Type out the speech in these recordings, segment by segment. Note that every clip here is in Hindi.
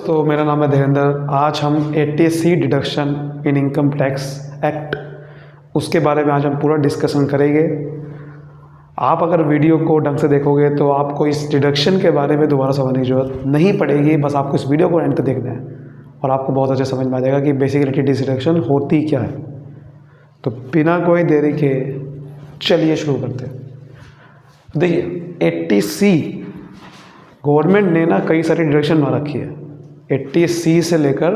दोस्तों, मेरा नाम है धीरेंद्र। आज हम 80C डिडक्शन इन इनकम टैक्स एक्ट उसके बारे में आज हम पूरा डिस्कशन करेंगे। आप अगर वीडियो को ढंग से देखोगे तो आपको इस डिडक्शन के बारे में दोबारा समझने की ज़रूरत नहीं पड़ेगी। बस आपको इस वीडियो को एंड तक देखना है और आपको बहुत अच्छे समझ में आ जाएगा कि बेसिकली डिडक्शन होती क्या है। तो बिना कोई देरी के चलिए शुरू करते हैं। देखिए 80C गवर्नमेंट ने ना कई सारी डिडक्शन बना रखी है, 80C से लेकर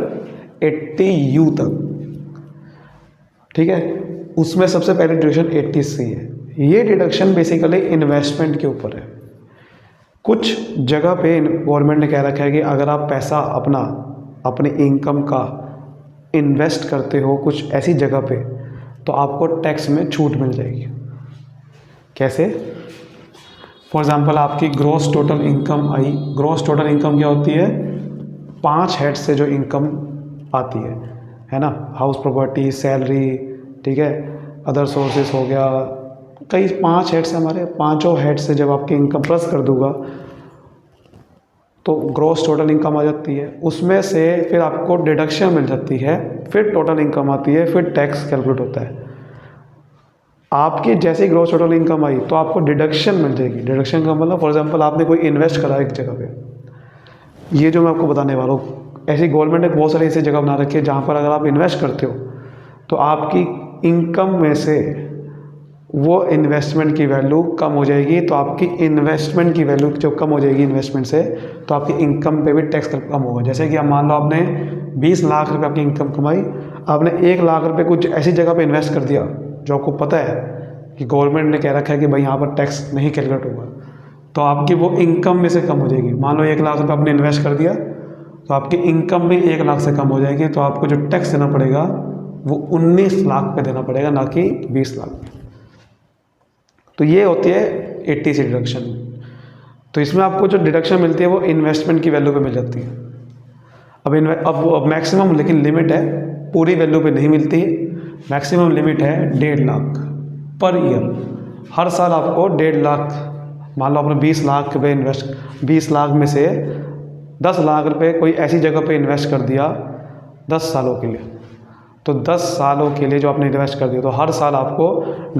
80U तक, ठीक है। उसमें सबसे पहले डिडक्शन 80C है। ये डिडक्शन बेसिकली इन्वेस्टमेंट के ऊपर है। कुछ जगह पे गवर्नमेंट ने कह रखा है कि अगर आप पैसा अपने इनकम का इन्वेस्ट करते हो कुछ ऐसी जगह पे, तो आपको टैक्स में छूट मिल जाएगी। कैसे? फॉर एग्ज़ाम्पल आपकी ग्रॉस टोटल इनकम आई। ग्रॉस टोटल इनकम क्या होती है? 5 हेड से जो इनकम आती है ना, हाउस प्रॉपर्टी, सैलरी, ठीक है, अदर सोर्सेस हो गया, कई 5 हेड से, हमारे 5 हेड से जब आपकी इनकम प्लस कर दूंगा तो ग्रॉस टोटल इनकम आ जाती है। उसमें से फिर आपको डिडक्शन मिल जाती है, फिर टोटल इनकम आती है, फिर टैक्स कैलकुलेट होता है। आपकी जैसे ही ग्रॉस टोटल इनकम आई तो आपको डिडक्शन मिल जाएगी। डिडक्शन का मतलब फॉर एग्जांपल आपने कोई इन्वेस्ट करा एक जगह पे, ये जो मैं आपको बताने वाला हूँ, ऐसी गवर्नमेंट ने बहुत सारी ऐसी जगह बना रखी है जहाँ पर अगर आप इन्वेस्ट करते हो तो आपकी इनकम में से वो इन्वेस्टमेंट की वैल्यू कम हो जाएगी। तो आपकी इन्वेस्टमेंट की वैल्यू जब कम हो जाएगी इन्वेस्टमेंट से, तो आपकी इनकम पे भी टैक्स कम होगा। जैसे कि आप मान लो आपने 20 लाख रुपये आपकी इनकम कमाई, आपने 1 लाख रुपये कुछ ऐसी जगह पे इन्वेस्ट कर दिया जो आपको पता है कि गवर्नमेंट ने कह रखा है कि भाई यहाँ पर टैक्स नहीं कैलकुलेट होगा, तो आपकी वो इनकम में से कम हो जाएगी। मान लो 1 लाख रुपये आपने इन्वेस्ट कर दिया तो आपकी इनकम भी 1 लाख से कम हो जाएगी। तो आपको जो टैक्स देना पड़ेगा वो 19 लाख पे देना पड़ेगा, ना कि 20 लाख। तो ये होती है 80C डिडक्शन। तो इसमें आपको जो डिडक्शन मिलती है वो इन्वेस्टमेंट की वैल्यू पे मिल जाती है। अब मैक्सिमम लेकिन लिमिट है, पूरी वैल्यू पे नहीं मिलती। मैक्सिमम लिमिट है 1.5 लाख पर ईयर। हर साल आपको 1.5 लाख, मान लो आपने 20 लाख रुपये इन्वेस्ट, 20 लाख में से 10 लाख रुपये कोई ऐसी जगह पे इन्वेस्ट कर दिया 10 सालों के लिए, तो 10 सालों के लिए जो आपने इन्वेस्ट कर दिया, तो हर साल आपको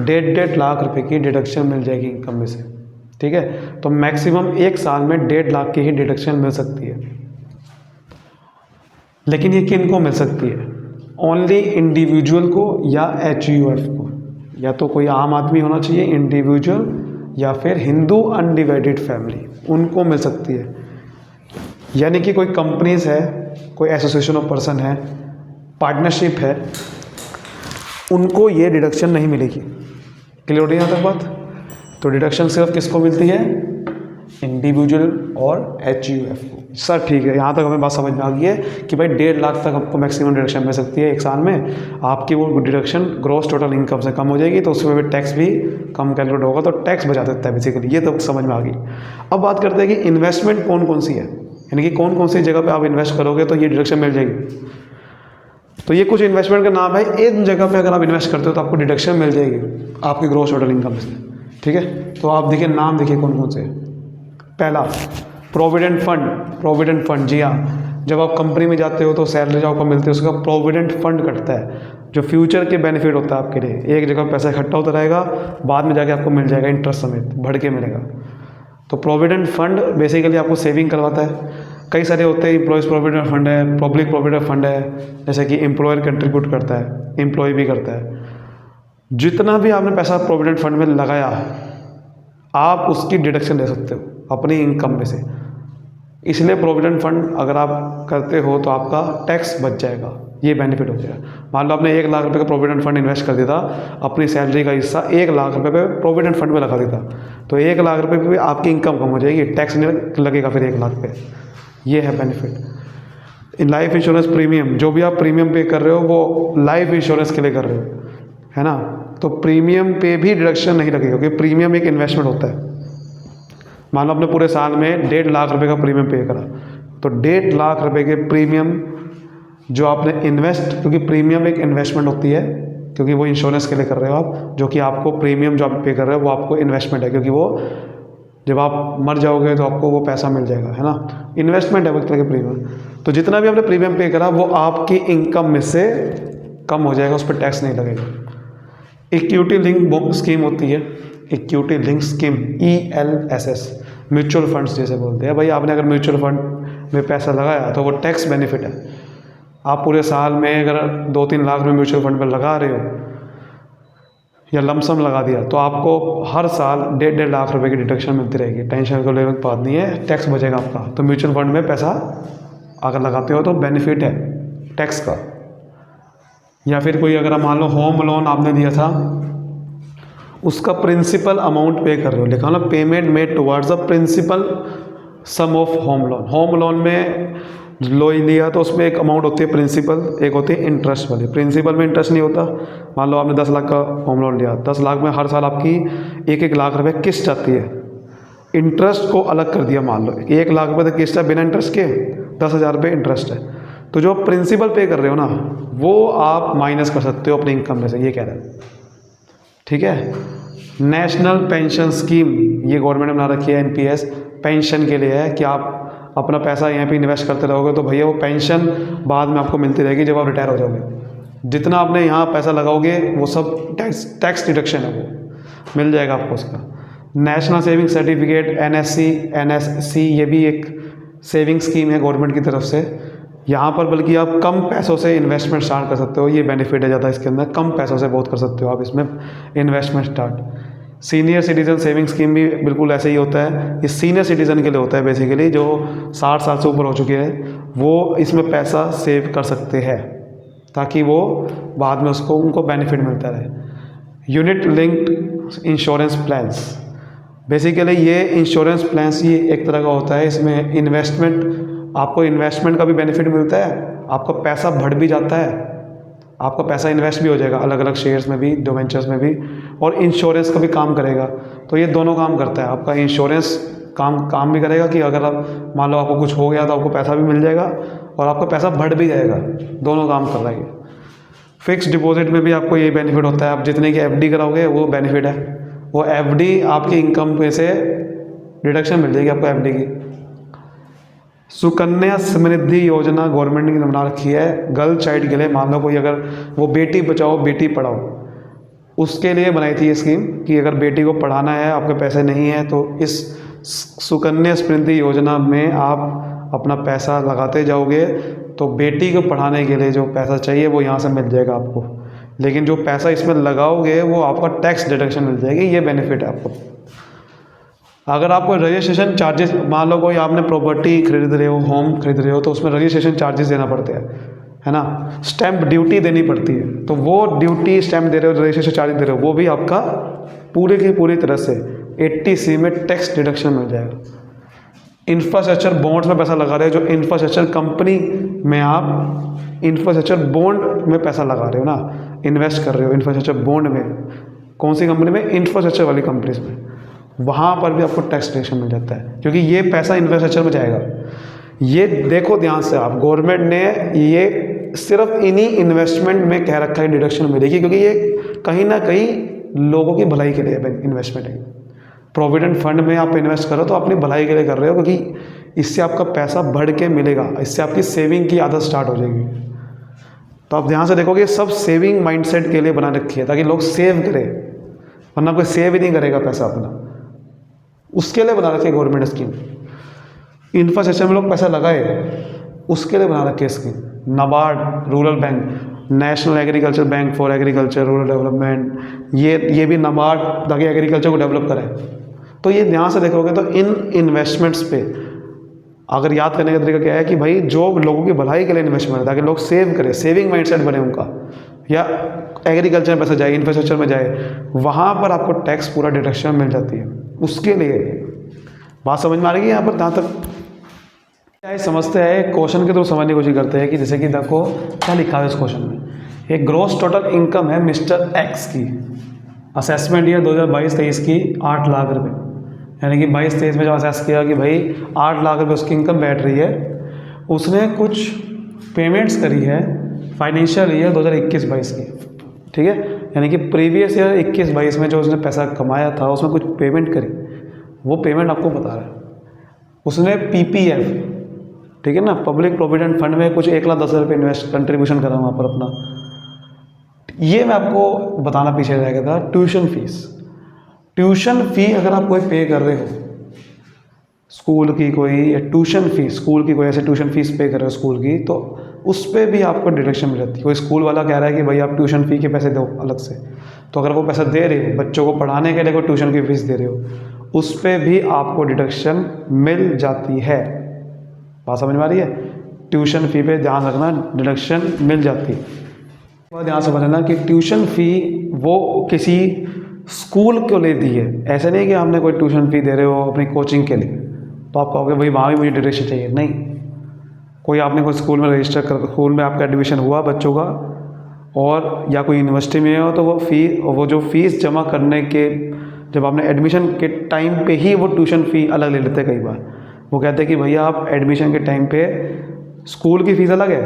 1.5 लाख रुपए की डिडक्शन मिल जाएगी इनकम में से, ठीक है। तो मैक्सिमम एक साल में 1.5 लाख की ही डिडक्शन मिल सकती है। लेकिन ये किन को मिल सकती है? ओनली इंडिविजुअल को या HUF को, या तो कोई आम आदमी होना चाहिए इंडिविजुअल, या फिर हिंदू अनडिवाइडेड फैमिली, उनको मिल सकती है। यानी कि कोई कंपनीज है, कोई एसोसिएशन ऑफ पर्सन है, पार्टनरशिप है, उनको ये डिडक्शन नहीं मिलेगी। क्लियर हो रही है यहाँ तक बात? तो डिडक्शन सिर्फ किसको मिलती है? इंडिविजुअल और HUF को। सर ठीक है, यहाँ तक हमें बात समझ में आ गई है कि भाई 1.5 लाख तक आपको मैक्सिमम डिडक्शन मिल सकती है एक साल में। आपकी वो डिडक्शन ग्रॉस टोटल इनकम से कम हो जाएगी, तो उसमें भी टैक्स भी कम कैलकुलेट होगा, तो टैक्स बचा देता है बेसिकली। ये तो समझ में आ गई। अब बात करते हैं कि इन्वेस्टमेंट कौन कौन सी है, यानी कि कौन कौन सी जगह पर आप इन्वेस्ट करोगे तो ये डिडक्शन मिल जाएगी। तो ये कुछ इन्वेस्टमेंट का नाम है। इन जगह पे अगर आप इन्वेस्ट करते हो तो आपको डिडक्शन मिल जाएगी आपकी ग्रॉस टोटल इनकम से, ठीक है। तो आप देखिए, नाम देखिए कौन कौन से। पहला, प्रोविडेंट फंड। प्रोविडेंट फंड, जी हाँ, जब आप कंपनी में जाते हो तो सैलरी जो आपको मिलती है उसका प्रोविडेंट फंड कटता है, जो फ्यूचर के बेनिफिट होता है आपके लिए। एक जगह पैसा इकट्ठा होता रहेगा, बाद में जाके आपको मिल जाएगा इंटरेस्ट समेत, बढ़ के मिलेगा। तो प्रोविडेंट फंड बेसिकली आपको सेविंग करवाता है। कई सारे होते हैं, एम्प्लॉयज़ प्रोविडेंट फंड है, पब्लिक प्रोविडेंट फंड है, जैसे कि एम्प्लॉयर कंट्रीब्यूट करता है, एम्प्लॉय भी करता है। जितना भी आपने पैसा प्रोविडेंट फंड में लगाया, आप उसकी डिडक्शन ले सकते हो अपनी इनकम में से। इसलिए प्रोविडेंट फंड अगर आप करते हो तो आपका टैक्स बच जाएगा, ये बेनिफिट हो जाएगा। मान लो आपने 1 लाख रुपये का प्रोविडेंट फंड इन्वेस्ट कर दिया था, अपनी सैलरी का हिस्सा 1 लाख रुपये पे प्रोविडेंट फंड में लगा देता, तो 1 लाख रुपये पे भी आपकी इनकम कम हो जाएगी, टैक्स नहीं लगेगा फिर 1 लाख पे। ये है benefit. In life insurance premium, जो भी आप प्रीमियम पे कर रहे हो वो लाइफ इंश्योरेंस के लिए कर रहे हो, है ना, तो प्रीमियम पे भी डिडक्शन नहीं लगेगा, क्योंकि प्रीमियम एक इन्वेस्टमेंट होता है। मान लो आपने पूरे साल में 1.5 लाख रुपए का प्रीमियम पे करा, तो 1.5 लाख रुपए के प्रीमियम जो आपने इन्वेस्ट, क्योंकि प्रीमियम एक इन्वेस्टमेंट होती है, क्योंकि वो इंश्योरेंस के लिए कर रहे हो आप, जो कि आपको प्रीमियम जो आप पे कर रहे हो वो आपको इन्वेस्टमेंट है, क्योंकि वो जब आप मर जाओगे तो आपको वो पैसा मिल जाएगा, है ना, इन्वेस्टमेंट है एक तरह के प्रीमियम। तो जितना भी आपने प्रीमियम पे करा वो आपकी इनकम में से कम हो जाएगा, उस पर टैक्स नहीं लगेगा। इक्विटी लिंक स्कीम होती है, equity link scheme ELSS, mutual funds जैसे बोलते हैं। भाई आपने अगर म्यूचुअल फंड में पैसा लगाया तो वो टैक्स बेनिफिट है। आप पूरे साल में अगर 2-3 लाख में म्यूचुअल फंड में लगा रहे हो या लमसम लगा दिया तो आपको हर साल 1.5 लाख रुपए की डिडक्शन मिलती रहेगी। टेंशन को लेने की बात नहीं है, टैक्स बचेगा आपका। तो म्यूचुअल फंड में पैसा अगर लगाते हो तो बेनिफिट है टैक्स का। या फिर कोई अगर मान लो होम लोन आपने दिया था, उसका प्रिंसिपल अमाउंट पे कर रहे हो, लिखा ना payment made towards the principal sum of home loan. Home loan में लो लिया तो उसमें एक अमाउंट होती है प्रिंसिपल, एक होती है इंटरेस्ट वाली। प्रिंसिपल में इंटरेस्ट नहीं होता। मान लो आपने 10 लाख का होम लोन लिया, 10 लाख में हर साल आपकी 1-1 लाख रुपए किस्त आती है। इंटरेस्ट को अलग कर दिया, मान लो 1 लाख रुपये तो किस्त है बिना इंटरेस्ट के, 10,000 रुपये इंटरेस्ट है। तो जो प्रिंसिपल पे कर रहे हो ना वो आप माइनस कर सकते हो अपनी इनकम में से, ये कह रहे हैं। ठीक है। नेशनल पेंशन स्कीम, ये गवर्नमेंट ने बना रखी है, NPS पेंशन के लिए है कि आप अपना पैसा यहाँ पे इन्वेस्ट करते रहोगे तो भैया वो पेंशन बाद में आपको मिलती रहेगी जब आप रिटायर हो जाओगे। जितना आपने यहाँ पैसा लगाओगे वो सब टैक्स डिडक्शन है, वो मिल जाएगा आपको उसका। नेशनल सेविंग सर्टिफिकेट NSC, ये भी एक सेविंग स्कीम है गवर्नमेंट की तरफ से। यहाँ पर बल्कि आप कम पैसों से इन्वेस्टमेंट स्टार्ट कर सकते हो, ये बेनिफिट है ज़्यादा इसके अंदर। कम पैसों से बहुत कर सकते हो आप इसमें investment start. Senior citizen saving scheme भी बिल्कुल ऐसे ही होता है। ये सीनियर सिटीजन के लिए होता है बेसिकली, जो 60 साल से ऊपर हो चुके हैं वो इसमें पैसा सेव कर सकते हैं ताकि वो बाद में उनको बेनिफिट मिलता रहे। Unit linked insurance plans, basically ये इंश्योरेंस प्लान्स ये एक तरह का होता है। इसमें आपको इन्वेस्टमेंट का भी बेनिफिट मिलता है, आपका पैसा बढ़ भी जाता है, आपका पैसा इन्वेस्ट भी हो जाएगा अलग अलग शेयर्स में भी, डिवेंचर्स में भी, और इंश्योरेंस का भी काम करेगा। तो ये दोनों काम करता है। आपका इंश्योरेंस काम भी करेगा कि अगर आप मान लो आपको कुछ हो गया तो आपको पैसा भी मिल जाएगा और आपका पैसा बढ़ भी जाएगा, दोनों काम कर रहा है। फिक्स डिपॉजिट में भी आपको ये बेनिफिट होता है। आप जितने की FD कराओगे वो बेनिफिट है, वो FD आपकी इनकम में से डिडक्शन मिल जाएगी आपको FD की। सुकन्या समृद्धि योजना गवर्नमेंट ने बना रखी है गर्ल चाइल्ड के लिए। मान लो कोई अगर वो बेटी बचाओ बेटी पढ़ाओ, उसके लिए बनाई थी ये स्कीम कि अगर बेटी को पढ़ाना है, आपके पैसे नहीं है, तो इस सुकन्या समृद्धि योजना में आप अपना पैसा लगाते जाओगे तो बेटी को पढ़ाने के लिए जो पैसा चाहिए वो यहाँ से मिल जाएगा आपको। लेकिन जो पैसा इसमें लगाओगे वो आपका टैक्स डिडक्शन मिल जाएगी, ये बेनिफिट है आपको। अगर आपको रजिस्ट्रेशन चार्जेस, मान लो कोई आपने प्रॉपर्टी खरीद रहे हो, होम खरीद रहे हो, तो उसमें रजिस्ट्रेशन चार्जेस देना पड़ते हैं, है ना। स्टैंप ड्यूटी देनी पड़ती है, तो वो ड्यूटी स्टैंप दे रहे हो, रजिस्ट्रेशन चार्ज दे रहे हो, वो भी आपका पूरे की पूरी तरह से 80C में टैक्स डिडक्शन मिल जाएगा। इंफ्रास्ट्रक्चर बॉन्ड्स में पैसा लगा रहे हो, जो इंफ्रास्ट्रक्चर कंपनी में आप इंफ्रास्ट्रक्चर बॉन्ड में पैसा लगा रहे हो ना, इन्वेस्ट कर रहे हो इंफ्रास्ट्रक्चर बॉन्ड में, कौन सी कंपनी में, इंफ्रास्ट्रक्चर वाली कंपनीज में, वहाँ पर भी आपको टैक्स डिडक्शन मिल जाता है क्योंकि ये पैसा इंफ्रास्ट्रक्चर में जाएगा। ये देखो ध्यान से आप, गवर्नमेंट ने ये सिर्फ इन्हीं इन्वेस्टमेंट में कह रखा है डिडक्शन मिलेगी, क्योंकि ये कहीं ना कहीं लोगों की भलाई के लिए इन्वेस्टमेंट है। प्रोविडेंट फंड में आप इन्वेस्ट करो तो अपनी भलाई के लिए कर रहे हो, क्योंकि इससे आपका पैसा बढ़ के मिलेगा, इससे आपकी सेविंग की आदत स्टार्ट हो जाएगी। तो आप ध्यान से देखोगे सब सेविंग माइंडसेट के लिए बना रखी है ताकि लोग सेव करें, वरना कोई सेव ही नहीं करेगा पैसा अपना, उसके लिए बना रखी है गवर्नमेंट स्कीम। इंफ्रास्ट्रक्चर में लोग पैसा लगाए उसके लिए बना रखी है scheme. NABARD rural bank, national agriculture bank for agriculture rural development, ये भी नाबार्ड ताकि एग्रीकल्चर को डेवलप करे। तो ये ध्यान से देखोगे तो इन इन्वेस्टमेंट्स पे अगर याद करने का तरीका क्या है कि भाई जो लोगों की भलाई के लिए इन्वेस्टमेंट है ताकि लोग सेव करें, सेविंग माइंडसेट बने उनका, या एग्रीकल्चर में पैसा जाए, इंफ्रास्ट्रक्चर में जाए, वहाँ पर आपको टैक्स पूरा डिडक्शन मिल जाती है। उसके लिए बात समझ में आ रही है यहाँ पर? जहाँ तक क्या समझते हैं, क्वेश्चन के थ्रू समझने की कोशिश करते हैं कि जैसे कि देखो क्या लिखा है इस क्वेश्चन में। एक ग्रॉस टोटल इनकम है मिस्टर एक्स की, असेसमेंट ईयर 2022-23 की 8 लाख रुपए, यानी कि 22-23 में जब असेस किया कि भाई 8 लाख रुपए उसकी इनकम बैठ रही है, उसने कुछ पेमेंट्स करी है फाइनेंशियल ईयर 2021-22 की, ठीक है, यानी कि प्रीवियस ईयर 21-22 में जो उसने पैसा कमाया था उसमें कुछ पेमेंट करी, वो पेमेंट आपको बता रहा है। उसने PPF ठीक है ना। पब्लिक प्रोविडेंट फंड में कुछ 1,10,000 रुपये इन्वेस्ट कंट्रीब्यूशन करा वहाँ पर अपना। ये मैं आपको बताना पीछे रह गया था। ट्यूशन फीस, ट्यूशन फ़ी अगर आप कोई पे कर रहे हो, स्कूल की कोई ट्यूशन फीस, स्कूल की कोई ऐसे ट्यूशन फीस पे कर रहे हो स्कूल की, तो उस पर भी आपको डिडक्शन मिल जाती है। कोई स्कूल वाला कह रहा है कि भाई आप ट्यूशन फ़ी के पैसे दो अलग से, तो अगर वो पैसा दे रहे हो बच्चों को पढ़ाने के लिए, कोई ट्यूशन की फीस दे रहे हो, उस पर भी आपको डिडक्शन मिल जाती है। बात समझ में आ रही है? ट्यूशन फ़ी पे ध्यान रखना, डिडक्शन मिल जाती है। ध्यान समझना कि ट्यूशन फ़ी वो किसी स्कूल को ले दी है, ऐसे नहीं कि हमने कोई ट्यूशन फ़ी दे रहे हो अपनी कोचिंग के लिए तो आप कहोगे भाई वहाँ भी मुझे डिडक्शन चाहिए। नहीं, कोई आपने कोई स्कूल में रजिस्टर कर, स्कूल में आपका एडमिशन हुआ बच्चों का, और या कोई यूनिवर्सिटी में हो, तो वो जो फ़ीस जमा करने के, जब आपने एडमिशन के टाइम पे ही वो ट्यूशन फ़ी अलग ले लेते हैं। कई बार वो कहते हैं कि भैया आप एडमिशन के टाइम पे स्कूल की फ़ीस अलग है,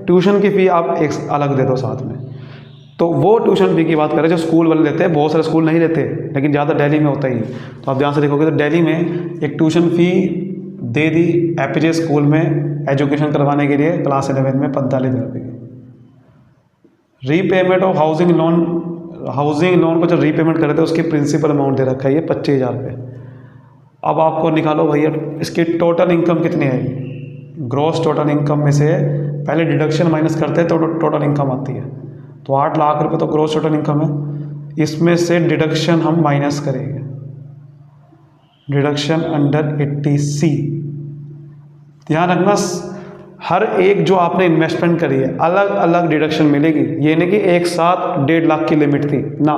ट्यूशन की फ़ी आप एक अलग दे दो साथ में। तो वो ट्यूशन फ़ी की बात करें जो स्कूल वाले लेते हैं। बहुत सारे स्कूल नहीं लेते, लेकिन ज़्यादा दिल्ली में होता ही। तो आप ध्यान से देखोगे तो दिल्ली में एक ट्यूशन फ़ी दे दी एपीजे स्कूल में एजुकेशन करवाने के लिए क्लास 11 में 45,000 रुपये की। रीपेमेंट ऑफ हाउसिंग लोन को जो रीपेमेंट करे थे उसकी प्रिंसिपल अमाउंट दे रखा है ये 25,000 रुपये। अब आपको निकालो भैया इसकी टोटल इनकम कितनी है। ग्रॉस टोटल इनकम में से पहले डिडक्शन माइनस करते हैं तो टोटल इनकम आती है। तो 8 लाख रुपए तो ग्रॉस टोटल इनकम है, इसमें से डिडक्शन हम माइनस करेंगे। Deduction under 80C। ध्यान रखना हर एक जो आपने इन्वेस्टमेंट करी है अलग अलग डिडक्शन मिलेगी। ये नहीं कि एक साथ 1.5 लाख की लिमिट थी ना,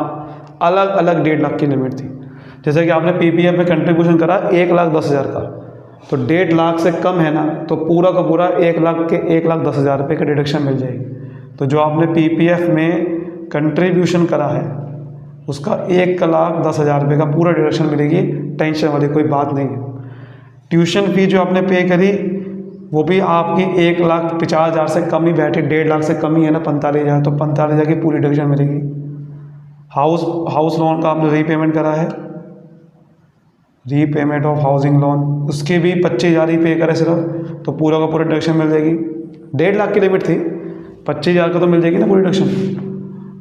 अलग अलग 1.5 लाख की लिमिट थी। जैसे कि आपने पीपीएफ में कंट्रीब्यूशन करा 1,10,000 का, तो 1.5 लाख से कम है ना, तो पूरा का पूरा 1,10,000 रुपये का डिडक्शन मिल जाएगी। तो जो आपने पीपीएफ में कंट्रीब्यूशन करा है उसका 1,10,000 रुपये का पूरा डिडक्शन मिलेगी। टेंशन वाली कोई बात नहीं है। ट्यूशन फ़ी जो आपने पे करी वो भी आपकी 1,50,000 से कम ही बैठी, 1.5 लाख से कम ही है ना, 45,000, तो 45,000 की पूरी डिडक्शन मिलेगी। हाउस लोन का आपने रीपेमेंट करा है, रीपेमेंट ऑफ हाउसिंग लोन, उसके भी 25,000 ही पे करे सिर्फ, तो पूरा का पूरा डिडक्शन मिल जाएगी। 1.5 लाख की लिमिट थी, 25,000 का तो मिल जाएगी ना पूरी डिडक्शन।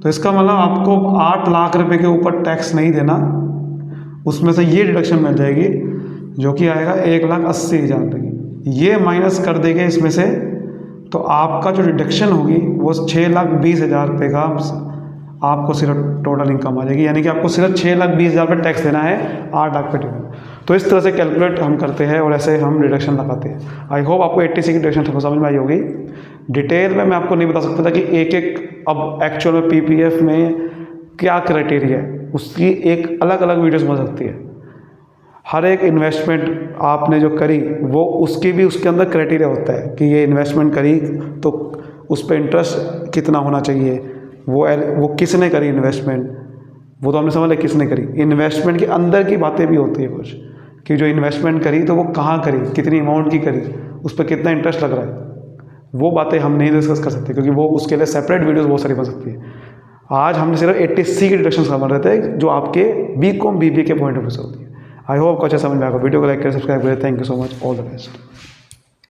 तो इसका मतलब आपको 8 लाख रुपए के ऊपर टैक्स नहीं देना, उसमें से ये डिडक्शन मिल जाएगी जो कि आएगा 1,80,000 रुपये की। ये माइनस कर देंगे इसमें से, तो आपका जो डिडक्शन होगी वो 6,20,000 रुपये का आपको सिर्फ टोटल इनकम आ जाएगी। यानी कि आपको सिर्फ 6,20,000 रुपये टैक्स देना है 8 लाख पे डिडक्शन। तो इस तरह से कैलकुलेट हम करते हैं और ऐसे हम डिडक्शन लगाते हैं। आई होप आपको 80C की डिडक्शन समझ में आई होगी। डिटेल में मैं आपको नहीं बता सकता था कि एक एक अब एक्चुअल में पीपीएफ में क्या क्राइटेरिया है, उसकी एक अलग अलग वीडियोस बन सकती है। हर एक इन्वेस्टमेंट आपने जो करी वो उसकी भी उसके अंदर क्राइटेरिया होता है कि ये इन्वेस्टमेंट करी तो उस पर इंटरेस्ट कितना होना चाहिए, वो किसने करी इन्वेस्टमेंट, वो तो हमने समझ लिया किसने करी। इन्वेस्टमेंट के अंदर की बातें भी होती है कुछ, कि जो इन्वेस्टमेंट करी तो वो कहाँ करी, कितनी अमाउंट की करी, उस पर कितना इंटरेस्ट लग रहा है, वो बातें हम नहीं डिस्कस कर सकते क्योंकि वो उसके लिए सेपरेट वीडियोस बहुत सारी बन सकती है। आज हमने सिर्फ 80C की डिडक्शन समझ रहे थे जो आपके बीकॉम बीबीए के पॉइंट ऑफ व्यू से होती है। आई होप आपको अच्छा समझ में आएगा। वीडियो को लाइक करें, सब्सक्राइब करें। Thank you so much, all the best.